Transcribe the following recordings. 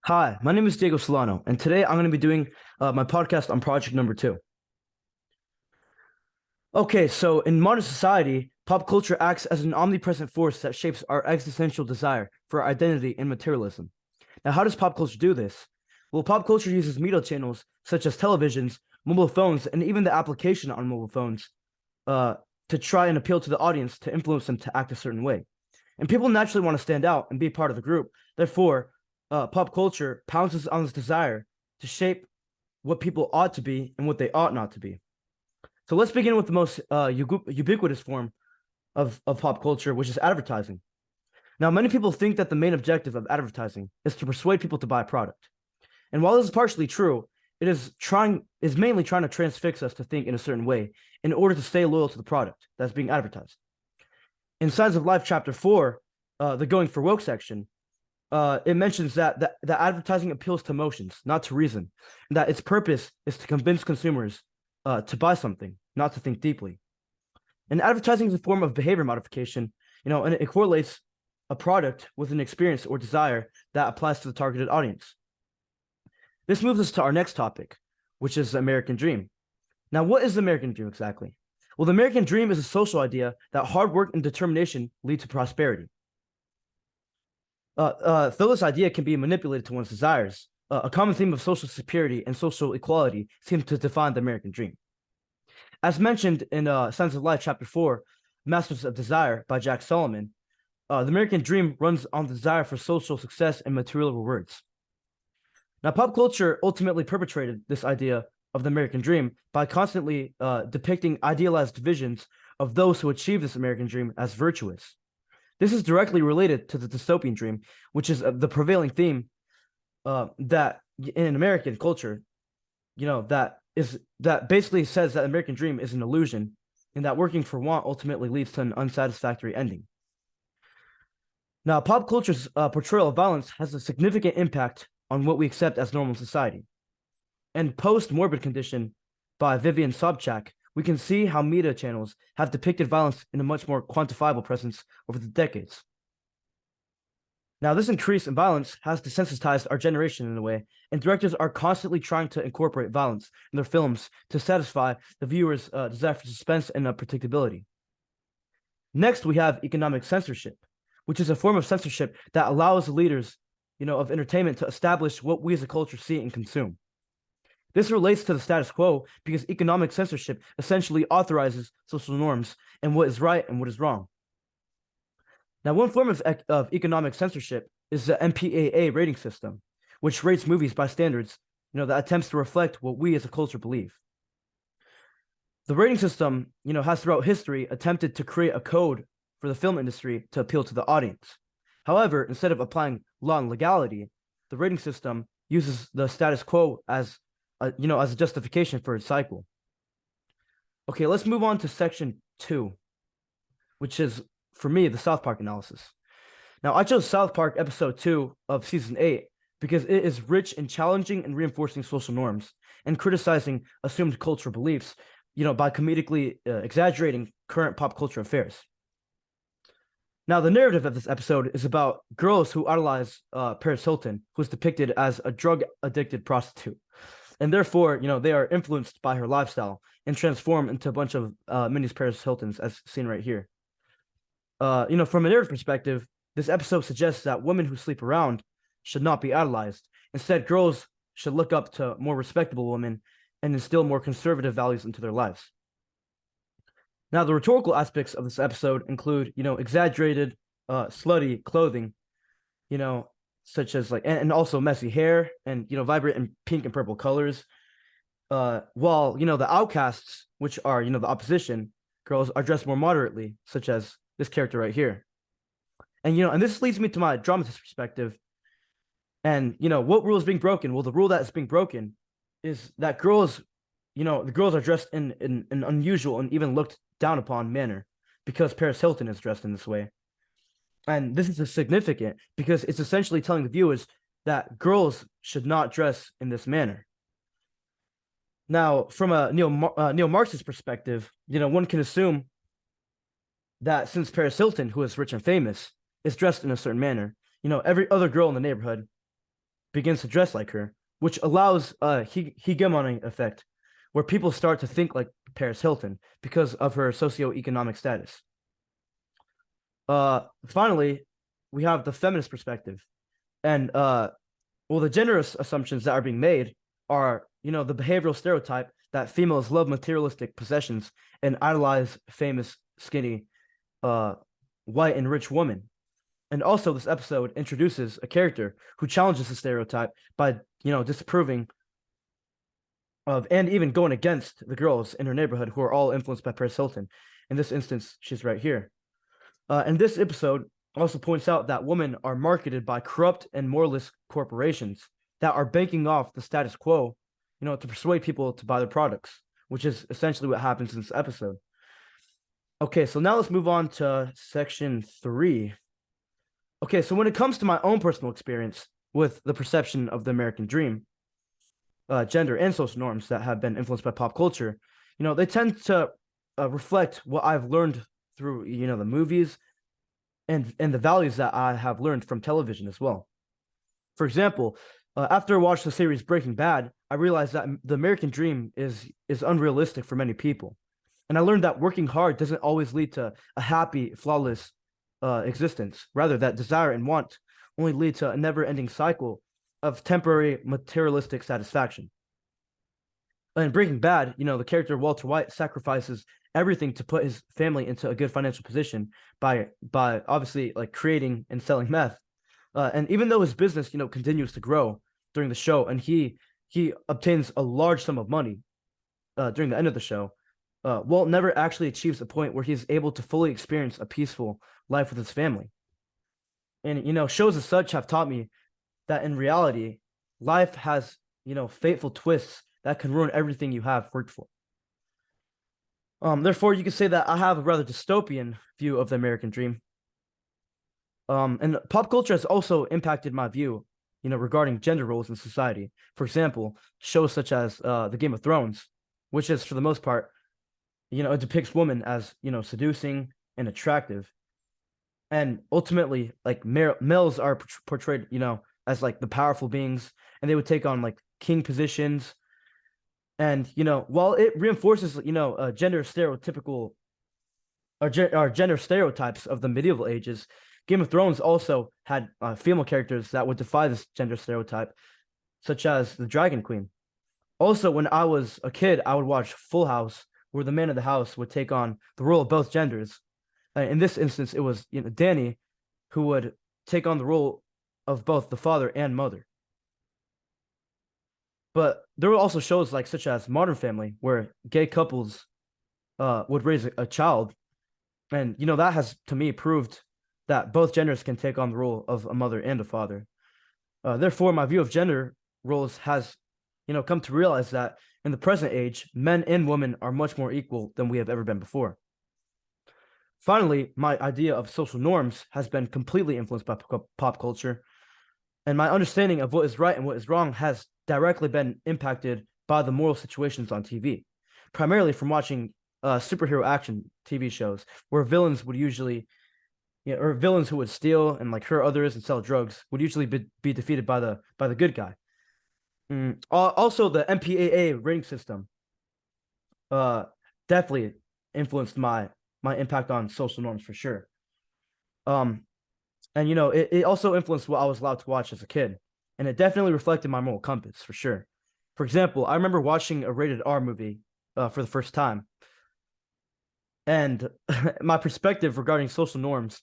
Hi, my name is Diego Solano, and today I'm going to be doing my podcast on project number two. Okay, so in modern society, pop culture acts as an omnipresent force that shapes our existential desire for identity and materialism. Now, how does pop culture do this? Well, pop culture uses media channels such as televisions, mobile phones, and even the application on mobile phones uh, to try and appeal to the audience to influence them to act a certain way. And people naturally want to stand out and be part of the group. Therefore, pop culture pounces on this desire to shape what people ought to be and what they ought not to be. So let's begin with the most ubiquitous form of pop culture, which is advertising. Now, many people think that the main objective of advertising is to persuade people to buy a product. And while this is partially true, it is mainly trying to transfix us to think in a certain way in order to stay loyal to the product that's being advertised. In Signs of Life, Chapter 4, the Going for Woke section, it mentions that advertising appeals to emotions, not to reason, and that its purpose is to convince consumers to buy something, not to think deeply. And advertising is a form of behavior modification, and it correlates a product with an experience or desire that applies to the targeted audience. This moves us to our next topic, which is the American dream. Now, what is the American dream exactly? Well, the American dream is a social idea that hard work and determination lead to prosperity. Though this idea can be manipulated to one's desires, a common theme of social security and social equality seems to define the American dream. As mentioned in Signs of Life, Chapter 4, Masters of Desire by Jack Solomon, the American dream runs on the desire for social success and material rewards. Now, pop culture ultimately perpetrated this idea of the American dream by constantly depicting idealized visions of those who achieve this American dream as virtuous. This is directly related to the dystopian dream, which is the prevailing theme that in American culture, that basically says that American dream is an illusion and that working for want ultimately leads to an unsatisfactory ending. Now, pop culture's portrayal of violence has a significant impact on what we accept as normal society. And Post Morbid Condition by Vivian Sobchak, we can see how media channels have depicted violence in a much more quantifiable presence over the decades. Now, this increase in violence has desensitized our generation in a way, and directors are constantly trying to incorporate violence in their films to satisfy the viewer's desire for suspense and predictability. Next, we have economic censorship, which is a form of censorship that allows the leaders, of entertainment to establish what we as a culture see and consume. This relates to the status quo because economic censorship essentially authorizes social norms and what is right and what is wrong. Now, one form of economic censorship is the MPAA rating system, which rates movies by standards, that attempts to reflect what we as a culture believe. The rating system, has throughout history attempted to create a code for the film industry to appeal to the audience. However, instead of applying law and legality, the rating system uses the status quo as a justification for its cycle. Okay, let's move on to section 2, which is, for me, the South Park analysis. Now, I chose South Park episode 2 of season 8 because it is rich in challenging and reinforcing social norms and criticizing assumed cultural beliefs, by comedically exaggerating current pop culture affairs. Now, the narrative of this episode is about girls who idolize Paris Hilton, who's depicted as a drug-addicted prostitute. And therefore, they are influenced by her lifestyle and transform into a bunch of mini Paris Hiltons, as seen right here. From a narrative perspective, this episode suggests that women who sleep around should not be idolized. Instead, girls should look up to more respectable women and instill more conservative values into their lives. Now, the rhetorical aspects of this episode include, exaggerated, slutty clothing, such as and also messy hair and, vibrant and pink and purple colors. While, the outcasts, which are, the opposition girls, are dressed more moderately, such as this character right here. And, and this leads me to my dramatist perspective. And, what rule is being broken? Well, the rule that is being broken is that girls, the girls are dressed in an unusual and even looked down upon manner because Paris Hilton is dressed in this way. And this is significant because it's essentially telling the viewers that girls should not dress in this manner. Now, from a neo-Marxist perspective, one can assume that since Paris Hilton, who is rich and famous, is dressed in a certain manner, every other girl in the neighborhood begins to dress like her, which allows hegemony effect, where people start to think like Paris Hilton because of her socioeconomic status. Finally, we have the feminist perspective, and well, the gender assumptions that are being made are, the behavioral stereotype that females love materialistic possessions and idolize famous, skinny, white, and rich women. And also, this episode introduces a character who challenges the stereotype by, disapproving of and even going against the girls in her neighborhood who are all influenced by Paris Hilton. In this instance, she's right here. And this episode also points out that women are marketed by corrupt and moralist corporations that are banking off the status quo, to persuade people to buy their products, which is essentially what happens in this episode. Okay, so now let's move on to section 3. Okay, so when it comes to my own personal experience with the perception of the American dream, gender and social norms that have been influenced by pop culture, they tend to reflect what I've learned through, the movies and the values that I have learned from television as well. For example, after I watched the series Breaking Bad, I realized that the American dream is unrealistic for many people. And I learned that working hard doesn't always lead to a happy, flawless existence. Rather, that desire and want only lead to a never-ending cycle of temporary materialistic satisfaction. In Breaking Bad, the character Walter White sacrifices everything to put his family into a good financial position by obviously like creating and selling meth. And even though his business, continues to grow during the show, and he obtains a large sum of money during the end of the show, Walt never actually achieves a point where he's able to fully experience a peaceful life with his family. And shows as such have taught me that in reality, life has fateful twists that can ruin everything you have worked for. Therefore, you could say that I have a rather dystopian view of the American dream. And pop culture has also impacted my view, regarding gender roles in society. For example, shows such as the Game of Thrones, which is for the most part, it depicts women as seducing and attractive, and ultimately, like males are portrayed, as like the powerful beings, and they would take on like king positions. And while it reinforces gender stereotypical or gender stereotypes of the medieval ages, Game of Thrones also had female characters that would defy this gender stereotype, such as the Dragon Queen. Also, when I was a kid, I would watch Full House, where the man of the house would take on the role of both genders. In this instance, it was Danny who would take on the role of both the father and mother. But there were also shows like such as Modern Family, where gay couples would raise a child, and that has to me proved that both genders can take on the role of a mother and a father. Therefore, my view of gender roles has come to realize that in the present age, men and women are much more equal than we have ever been before. Finally, my idea of social norms has been completely influenced by pop culture, and my understanding of what is right and what is wrong has directly been impacted by the moral situations on TV, primarily from watching superhero action TV shows where villains would usually, or villains who would steal and like hurt others and sell drugs would usually be defeated by the good guy. Also, the MPAA rating system definitely influenced my impact on social norms for sure. And it also influenced what I was allowed to watch as a kid, and it definitely reflected my moral compass for sure. For example, I remember watching a rated R movie for the first time, and my perspective regarding social norms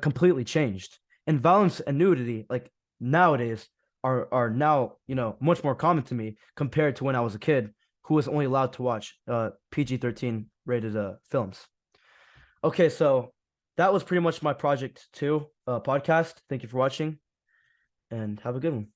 completely changed. And violence and nudity, like nowadays, are now much more common to me compared to when I was a kid who was only allowed to watch PG-13 rated films. Okay, so that was pretty much my Project 2 podcast. Thank you for watching, and have a good one.